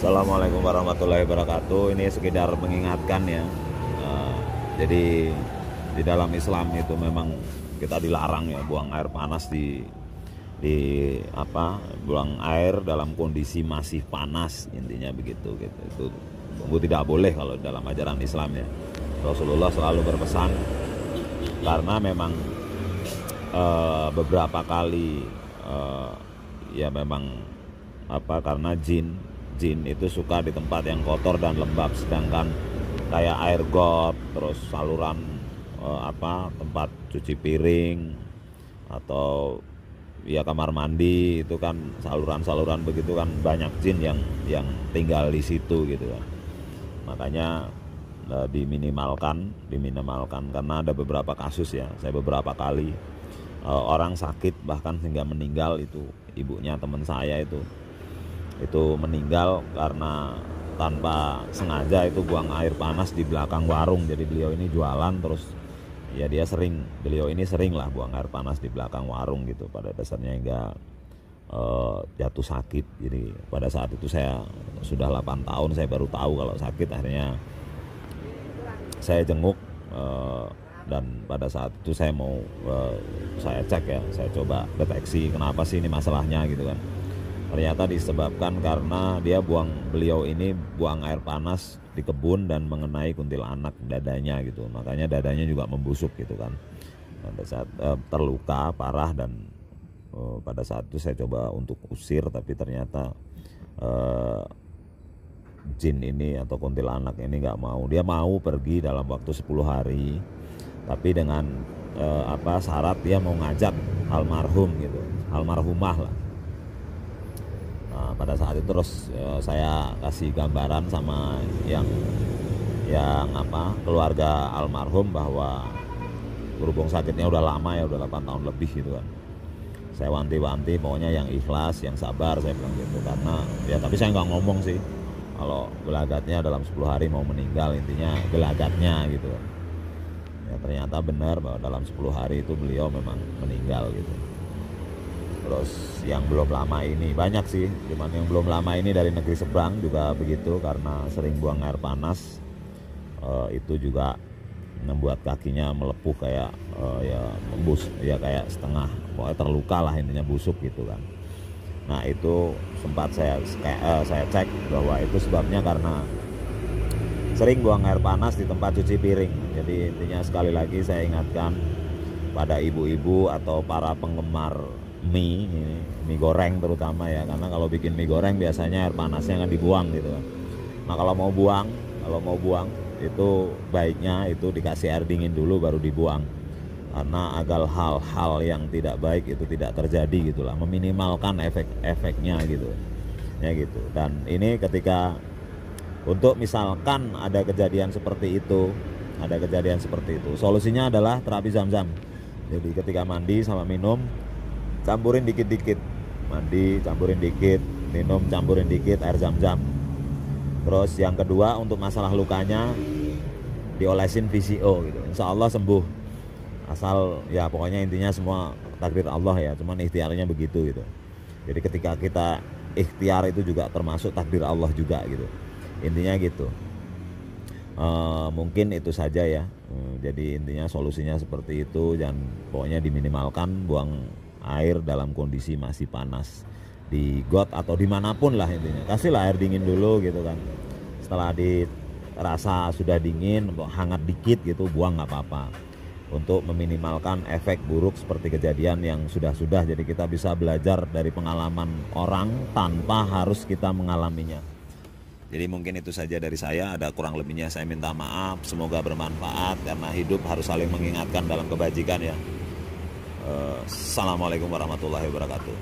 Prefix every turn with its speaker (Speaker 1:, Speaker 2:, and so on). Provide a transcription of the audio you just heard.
Speaker 1: Assalamualaikum warahmatullahi wabarakatuh. Ini sekedar mengingatkan ya. Jadi di dalam Islam itu memang kita dilarang ya buang air panas di buang air dalam kondisi masih panas, intinya begitu gitu. Itu sungguh tidak boleh kalau dalam ajaran Islam ya. Rasulullah selalu berpesan karena memang beberapa kali ya memang karena jin itu suka di tempat yang kotor dan lembab, sedangkan kayak air got, terus saluran tempat cuci piring atau ya kamar mandi itu kan saluran-saluran begitu kan banyak jin yang tinggal di situ gitu kan. Makanya diminimalkan karena ada beberapa kasus ya, saya beberapa kali orang sakit bahkan hingga meninggal, itu ibunya teman saya itu meninggal karena tanpa sengaja itu buang air panas di belakang warung. Jadi beliau ini jualan, terus ya beliau ini sering lah buang air panas di belakang warung gitu, pada dasarnya hingga jatuh sakit. Jadi pada saat itu saya sudah 8 tahun saya baru tahu kalau sakit, akhirnya saya jenguk dan pada saat itu saya mau saya cek ya, saya coba deteksi kenapa sih ini masalahnya gitu kan. Ternyata disebabkan karena beliau ini buang air panas di kebun dan mengenai kuntilanak dadanya gitu. Makanya dadanya juga membusuk gitu kan. Pada saat terluka parah, dan pada saat itu saya coba untuk usir, tapi ternyata jin ini atau kuntilanak ini nggak mau. Dia mau pergi dalam waktu 10 hari, tapi dengan syarat dia mau ngajak almarhum gitu, almarhumah lah. Nah, pada saat itu terus saya kasih gambaran sama yang keluarga almarhum bahwa berhubung sakitnya udah lama ya, udah 8 tahun lebih gitu kan. Saya wanti-wanti pokoknya yang ikhlas, yang sabar, saya bilang gitu. Karena ya, tapi saya nggak ngomong sih kalau gelagatnya dalam 10 hari mau meninggal, intinya gelagatnya gitu. Ya ternyata benar bahwa dalam 10 hari itu beliau memang meninggal gitu. Terus yang belum lama ini banyak sih, cuman yang belum lama ini dari negeri seberang juga begitu, karena sering buang air panas itu juga membuat kakinya melepuh kayak kayak setengah, pokoknya terluka lah, intinya busuk gitu kan. Nah itu sempat saya cek bahwa itu sebabnya karena sering buang air panas di tempat cuci piring. Jadi intinya sekali lagi saya ingatkan pada ibu-ibu atau para penggemar mie goreng terutama ya, karena kalau bikin mie goreng biasanya air panasnya kan dibuang gitu kan. Nah kalau mau buang itu baiknya itu dikasih air dingin dulu baru dibuang, karena agar hal-hal yang tidak baik itu tidak terjadi gitulah, meminimalkan efeknya gitu ya gitu. Dan ini ketika untuk misalkan ada kejadian seperti itu, solusinya adalah terapi zam-zam. Jadi ketika mandi sama minum campurin dikit-dikit, mandi campurin dikit, minum campurin dikit air zam-zam. Terus yang kedua, untuk masalah lukanya diolesin VCO gitu, insya Allah sembuh. Asal ya pokoknya intinya semua takdir Allah ya, cuman ikhtiarnya begitu gitu. Jadi ketika kita ikhtiar itu juga termasuk takdir Allah juga gitu, intinya gitu. Mungkin itu saja ya. Jadi intinya solusinya seperti itu, dan pokoknya diminimalkan buang air dalam kondisi masih panas di got atau dimanapun lah, intinya kasihlah air dingin dulu gitu kan. Setelah dirasa sudah dingin, hangat dikit gitu, buang nggak apa-apa, untuk meminimalkan efek buruk seperti kejadian yang sudah-sudah. Jadi kita bisa belajar dari pengalaman orang tanpa harus kita mengalaminya. Jadi mungkin itu saja dari saya, ada kurang lebihnya saya minta maaf. Semoga bermanfaat, karena hidup harus saling mengingatkan dalam kebajikan ya. Assalamualaikum warahmatullahi wabarakatuh.